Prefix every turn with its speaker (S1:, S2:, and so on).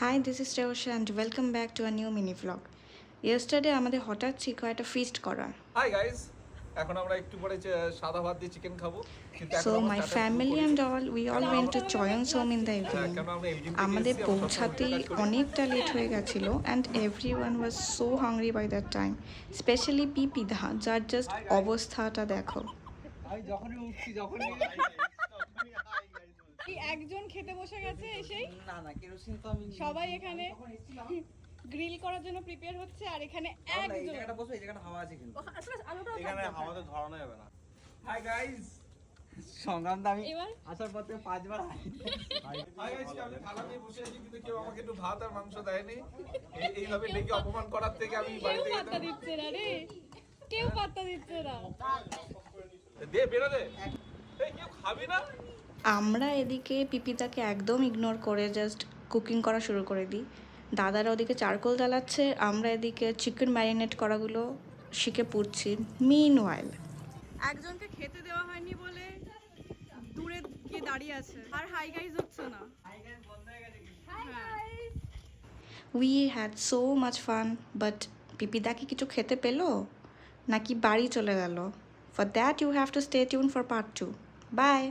S1: Hi, this is Rosha and welcome back to a new mini vlog. Yesterday আমাদের হঠাৎ ছিল একটা feast করার।
S2: হাই গাইস, এখন আমরা একটু পরে সাদা ভাত দিয়ে চিকেন খাবো, কিন্তু
S1: So
S2: এখন আমরা
S1: my
S2: স্ট্যাটাস শুরু
S1: family
S2: করিনি।
S1: and all we all went to Choyon's home in the evening.
S2: কেন আমরা এমজিএম থেকে
S1: আমাদের
S2: এসেছি, আমরা সবসময়
S1: পৌঁছাতেই
S2: কাজ করি।
S1: অনেকটা লেট হয়ে গেছিল and everyone was so hungry by that time. Especially পিপিদা, যার জাস্ট অবস্থাটা দেখো।
S2: আমি যখনই উঠছি
S3: একজন খেতে বসে গেছে এসেই
S2: না কেরোসিন তো আমি
S3: সবাই এখানে গ্রিল করার জন্য প্রিপেয়ার হচ্ছে আর এখানে একজন
S2: এই জায়গাটা বসো, এই জায়গাটা হাওয়া আছে কিন্তু
S3: আসলে আলোটা
S2: এখানে আমাদের ধরানো যাবে না। হাই গাইস, সংগ্রাম দা আমি
S3: এবার
S2: আসার পর থেকে 5 বার হাই গাইস, আমি থালা নিয়ে বসে আছি কিন্তু কেউ আমাকে একটু ভাত আর মাংস দেয়নি। এইভাবে ডেকে অপমান করার থেকে আমি
S3: কেউ
S2: বাড়িতে
S3: পাত্তা দিচ্ছে না রে, কেউ পাত্তা দিচ্ছে না।
S2: দে বেরো দে, এই কেউ খাবি না।
S1: আমরা এদিকে পিপিদাকে একদম ইগনোর করে জাস্ট কুকিং করা শুরু করে দিই। দাদারা ওদিকে চারকোল জ্বালাচ্ছে, আমরা এদিকে চিকেন ম্যারিনেট করাগুলো শিখে পুড়ছি। মিনওয়াইল
S3: একজনকে খেতে দেওয়া হয়নি বলে দূরে গিয়ে দাঁড়িয়ে আছে আর হাই গাইজ হচ্ছে না।
S1: We had so much fun, but পিপিদা কি কিছু খেতে পেলো নাকি বাড়ি চলে গেল? For that you have to stay tune for part 2. By.